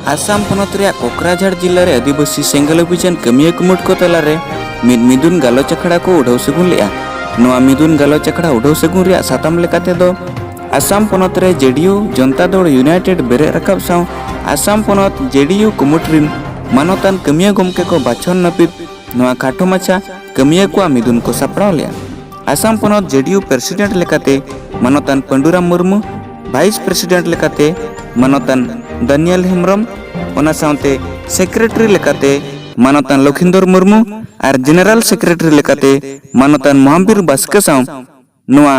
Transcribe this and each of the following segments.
आसाम पनत रे कोकराझाड़ जिल्ला रे आदिवासी सेंगल अभियान कमिया कुमुट को तलारे मिदुन गालोच अखड़ा को उठाव सगुन लेआ। नोआ मिदुन गालोच अखड़ा उठाव सगुन रे साताम लेकाते दो आसाम पनत रे जेडीयू जनता दल यूनाइटेड बेरे रकाब साव आसाम पनत जेडीयू कुमुट रिन मानतान कमिया गमके को बाछन नापित नोआ खाटो माछा कमिया को मिदुन को सापड़ाव लेआ। आसाम पनत जेडीयू प्रेसिडेंट लेकाते मानतान पंडुराम मुर्मू, वाइस प्रेसिडेंट लेकाते मानतान दानियल हेम्ब्रम, ओना सावते सेक्रेटरी लेकाते मानतान लखिंदर मुर्मू और जनरल सेक्रेटरी लेकाते मानतान महावीर बास्के साव नोआ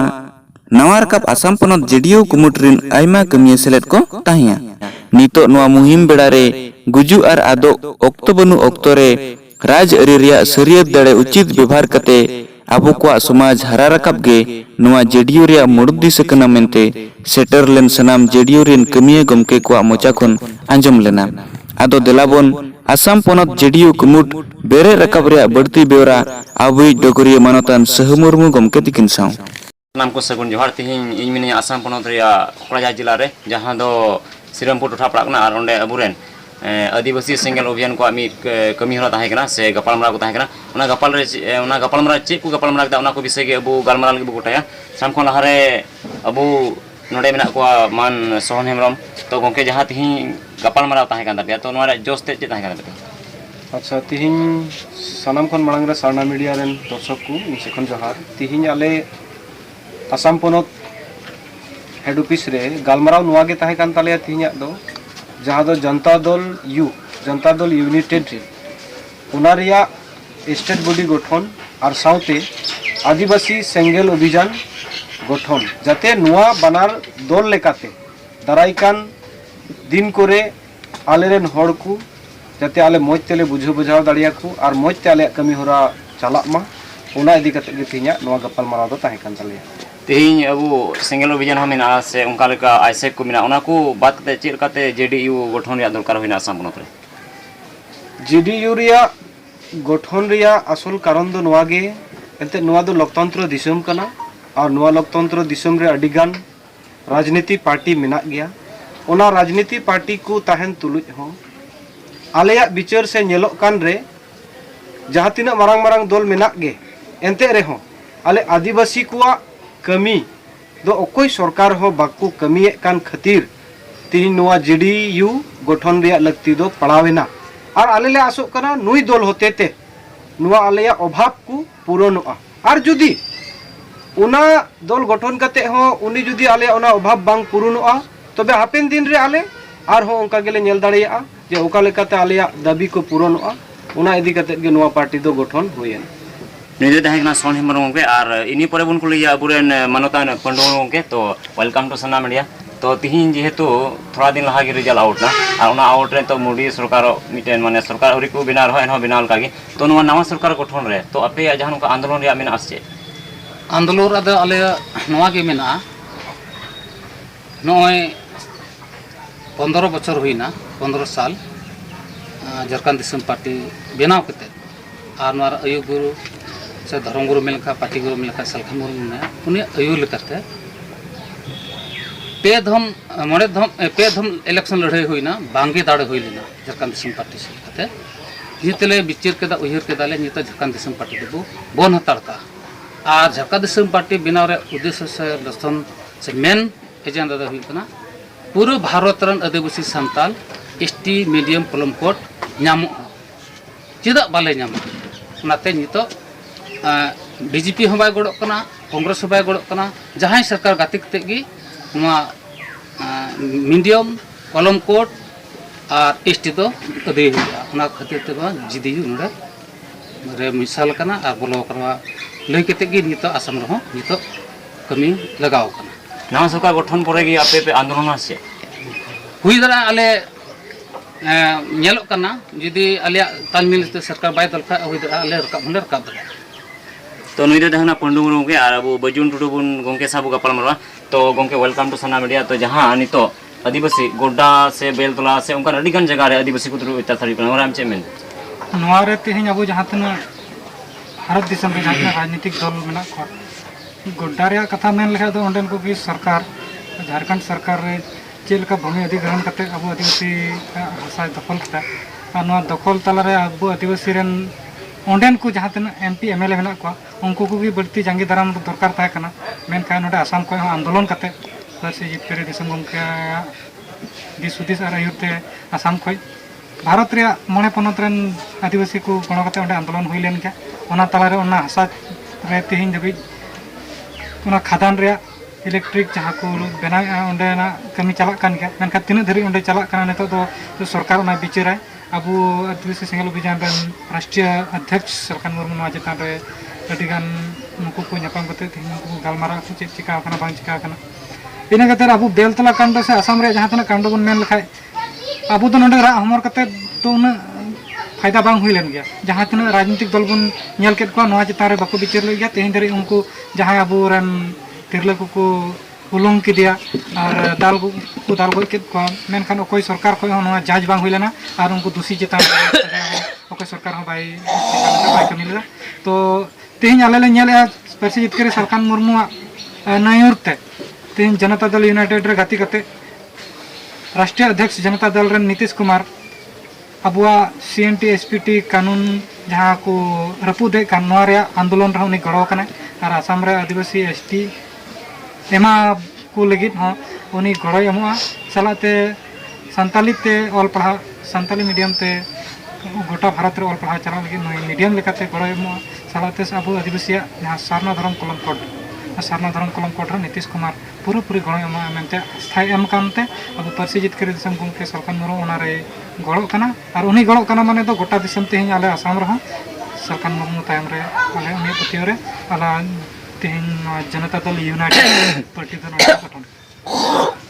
नवा रकाब आसाम पनत जेडीयू कुमुट रिन आयमा कमिया सेलेद को ताहिया। नितो नोआ मुहिम बेड़ा रे गुजु और आदो ओक्तो बनु ओक्तो रे राज अरी रिया सरियत दड़े उचित व्यवहार कते आबो को समाज हरा रकाब गे नोआ जेडीयू रिया मुड़ुद दिस कना मेनते सेटर लेन सनाम जेडीयू रिन कमिया गमके को मोचा खन आंजम लेना। आदो देलाबन आसाम पनत जेडीयू कुमुट बेरे रकाब रिया बढ़ती बेवरा आबुई डोगरिया मानतान सहमुर्मु गमके तिकिन साव नाम को सगुन जोहार तिहिन इन मिनी आसाम पनत रिया कोकराझार जिल्ला रे जहां दो श्रीरामपुर टोठा पड़ाकना और ओंडे अबुरेन आदिवासी सेंगल अभियान को आमी कमी हरा ताहे कना से गपालमरा को ताहे कना ओना गपालमरा चे को गपालमरा दा ओना को विषय गे अबु गालमरा लगे गोटाया साम खन लहारे अबु नोडे मेना को मान सोहन हेम्ब्रम तो गंके जहां तिहिन गपालमरा ताहे कन तापिया तो नोरा जोस ते चे ताहे कन तापिया। अच्छा तिहिन सानाम खन मांग रे सारना मीडिया रेन दर्शक को सेखन जोहार तिहिन आले आसाम पनत हेड ऑफिस रे गालमराव नुआ गे ताहे कान तालेया तिहिन दो जहाँ दो जनता दल यूनाइटेड उना रिया स्टेट बॉडी गठन और साउते आदिवासी सेंगल अभियान गठन जाते नुआ बनार दल लेकाते दाराइकान दिन करे आलेरेन हड़ को जाते आले मौज तेले बुझाव बुझाव दाड़िया को और मौज ते आले कमी होरा चला मा उना इदी कते गे तिहिन नुआ गपालमाराव दो ताहे कान तालेया। तिहिन अबु सेंगल अभियान हम मेना से उनका लेका आईसेक को मेना उना को बात कते चेर कते जेडीयू गठन रिया दरकार होइना आसाम पनत रे जेडीयू रिया गठन रिया असल कारण दो नुआ गे एंते नुआ दो लोकतंत्र दिसम कना और नुआ लोकतंत्र दिसम रे अडिगान राजनीति पार्टी मेना गया ओना राजनीति पार्टी को ताहन तुलुज हो आलेया विचार से नेलो कान रे जहाँ तिना मारंग मारंग दल मेना गे एंते रे हो आले आदिवासी कुआ कमी दो अकोई सरकार हो बाकू कमी कान खातिर तिहिन नुआ जेडीयू गठन रिया लगती दो पड़ावेना और आले ले आसो कना नुई दल होते ते नुआ आलेया अभाव को पूरणोआ और जुदी उना दल गठन कते हो उनी जुदी आले उना अभाव बांग पूरणोआ तबे हापेन दिन रे आले और हो उनका गेले नेल दाड़िया जे ओका लेकाते आलेया दाबी को पूरणोआ उना इदी कते गे नुआ पार्टी दो गठन होयेन। निजे ताहे कना सोहन हेम्ब्रम गंके और इनी परे बन को लिया अबुरेन मानतान पंडुराम गंके तो वेलकम टू सना मीडिया तो तिहिन जेहेतु थोड़ा दिन लहा गे रिजल्ट आउट ना और उना आउट रे तो मोदी सरकार मिटेन माने सरकार अवरी को बिना रहो एनहो बिना लका गे तो नुआ नवा सरकार गठन रे तो आपे जहां का आंदोलन रे मेना आसे आंदोलन आदे आले नवा गे मेना नय 15 बछर हुईना 15 साल झारखंड दिसम पार्टी बेनाव कते और नवा आयु गुरु से धर्म गुरु मिलका पार्टी गुरु मिलका सलखा मुर्मू ने उनी आयु लेकाते पे धम इलेक्शन लड़ाई हुईना बांगे दाड़े हुई लेना झारखंड दिसम पार्टी से लेकाते नितले विचार केदा उहिर केदाले नित झारखंड दिसम पार्टी देबो बन हतार का और झारखंड दिसम पार्टी बिना रे उद्देश्य से लक्षण से मेन एजेंडा दा हुईना पूरा भारत रन आदिवासी संताल एसटी मीडियम प्लम कोड नामो चेदा बाले नामो उनाते नितो बीजेपी हम बाय गड़ो कना कांग्रेस हम बाय गड़ो कना जहां सरकार गाते कते गी मीडियम कलम कोड और एसटी तो अदे हुआ खातिर ते जेडीयू नोडे रे मिसाल कना और बोलो करवा लई कते गी नितो आसाम रहो नितो कमी लगाव कना नवा सरकार गठन परे गी आपे पे आंदोलन आसे हुई दरा आले नेलो कना जदी आले तालमेल ते सरकार बाय दलखा हुई दरा आले रकाब तो नुई दे पंडुराम गंके और अब बजुन टुडू बन गंके साबु गपालमरा तो गंके वेलकम टू सना मीडिया तो जहां नितो आदिवासी गोड्डा से बेलतला से उनका अडिगान जगह रे आदिवासी को तुरु इताथारी कना राम चेमेन नवा रे तिहिन अब जहां तना भारत दिसम रे जहां राजनीतिक दल मेना को गोड्डा रे कथा मेन लेखा दो ओंडेन को भी सरकार झारखंड सरकार रे चेक लेका भूमि अधिग्रहण करते अब आदिवासी भाषा दखल करता और नवा दखल तलारे अब आदिवासी रेन ओंडेन को जहाँ तना MP MLA मेना को उनको को भी बढ़ती जांगी दाराम दरकार ताहे कना मेनखान नोडे आसाम को आंदोलन करते पार्सी जितकरी दिसम गमके दिस हुदिस और आयुरते आसाम खो भारत रे मणे पनत रेन आदिवासी को गण करते ओंडे आंदोलन हुई लेन के ओना तलारे ओना हासा रे तेहिन दबि ओना खादान रे इलेक्ट्रिक जहाँ को बनाए ओंडेना कमी चला कान के मेनखान तिना धरी ओंडे चला काना नेतो तो सरकार ओना बिचाराय अब आदिवासी सेंगल अभियान राष्ट्रीय अध्यक्ष सरकार मुर्मू चेतान अडिगान नुकु को नापाम करते नुकु गालमारा को चेक चिका बांग चिका इन अब बेलतला कांड से आसाम रे जहाँ कांड बन मेन लेखाय अब तो नोडे रा हमर करते तो उन फायदा बांग हुई लेन गया जहाँ तना राजनीतिक दल बन नेल केत को नवा चेतान रे बाको बिचार ले गया तेहिन धरी उनको जहाँ अब रन तिरले को उलुंग के दिया और दाल को दाल गज के मेनखान अकोय सरकार खो जांच बांग हुई लेना और उनको दोषी चेतान अकोय सरकार हो बाय कमी लेदा तो तेहिन आले ले नेल पार्सी जितकरी सरकार मुर्मू नयुरते तेहिन जनता दल यूनाइटेड रे गाती करते राष्ट्रीय अध्यक्ष जनता दल रे नीतीश कुमार अबुआ CNT SPT कानून जहाँ को रपुदे कानून रे आंदोलन रे उनी गड़ो कना और आसाम रे आदिवासी ST एमा को लगित हाँ उनी गड़ो एमोआ सालाते संताली ते ऑल पढ़ा संताली मीडियम ते गोटा भारत रे ऑल पढ़ा चला लगित नई मीडियम लेकाते गड़ो एमोआ सालाते अब आदिवासी जहाँ सारना धर्म कलम कोड रे नीतीश कुमार पूरी गड़ो एमोआ मेनते स्थायी एम कानते अब पार्सी जितकरी दिसम गमके सरकार मुर्मू ओना रे गड़ो कना और उनी गड़ो कना माने तो गोटा दिसम तेहिन आले आसाम रे सरकार मुर्मू तायम रे आले उनी पतियो रे आला तेहिन जनता दल यूनाइटेड पार्टी दल गठन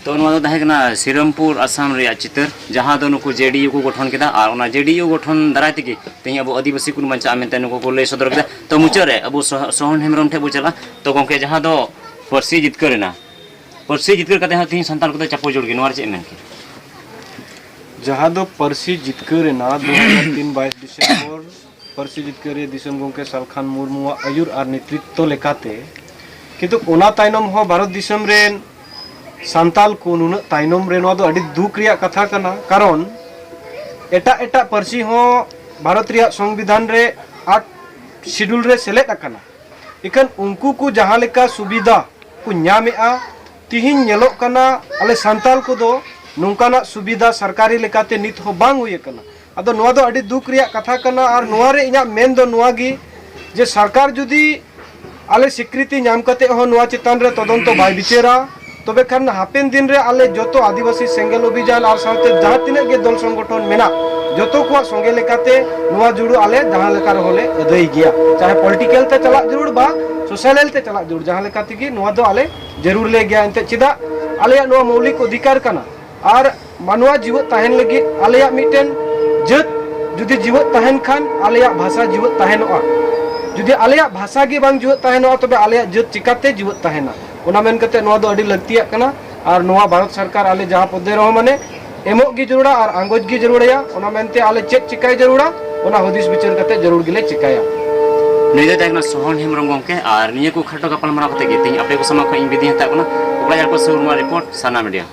तो श्रीरामपुर आसाम रे चितर जहाँ दो नुकु JDU को गठन केदा और ओना JDU गठन दाराय तेगे तेही अब आदिवासी को बंचा मेनते नुकु को लय सदर केदा तो मुचाद रे अब सोहन हेमरम ठे बो चला तो गमके जहाँ दो पार्सी जितकर कते तेही संताल को चापो जोड़ के नोर चे मेन के जहाँ दो पार्सी जितकर ना 2003-22 डिसेम्बर पार्सी जितकर दिसम गमके सालखान मुर्मू आयुर और नेतृत्व लेकाते किंतु ओना तायनम हो भारत दिसम रेन सांताल को नुन तायनम रे नवा दो अडी दुख रिया कथा कना कारण एटा पार्सी हो भारत रिया संविधान रे 8 शेड्यूल रे सेलेक्ट अकना इकन उनको को जहाँ लेका सुविधा को न्यामेआ तिहिन नेलो कना आले सांताल को दो नोंकाना सुविधा सरकारी लेकाते नित हो बांग हुई कना अदो नवा दो अडी दुख रिया कथा कना और नवा रे इना मेन दो नवा गी जे सरकार जुदी आले स्वीकृति नाम कते हो नवा चेतान रे तदंतो बाय बिचेरा तबे खान हापेन दिन रे आले जोतो आदिवासी सेंगल अभियान और साथे जहाँ तिने गे दल संगठन मेना जोतो को संगे लेकाते नवा जुड़ू आले जहाँ लेका होले अदई गया चाहे पॉलिटिकल ते चला जरूर बा सोशल ते चला जरूर जहाँ लेकाते की नवा दो आले जरूर ले गया एंते चिदा आले नवा मौलिक अधिकार कना और मानवा जीवत ताहेन लगी आले मिटेन जत जुदी जीवत ताहेन खान आले भाषा जीवत ताहेनोआ जुदी आले भाषा गे बांग जीवत ताहेनोआ तबे आले जत चिकाते जीवत ताहेना ओना मेन कते नवा दो अडी लक्तिया कना और नवा भारत सरकार आले जहाँ पदे रहो माने एमोग गी जरूरा और आंगोज गी जरूरया ओना मेनते आले चेक चिकाय जरूरा ओना हुदिस विचार कते जरूर गिले चिकाया निजे ताकना सोहन हेमरम गमके और निये को खटो गपाल मारा कते गे तेही आपे को समा को इन विधि हता कना ओकरा जाको सुरमा रिपोर्ट साना मीडिया।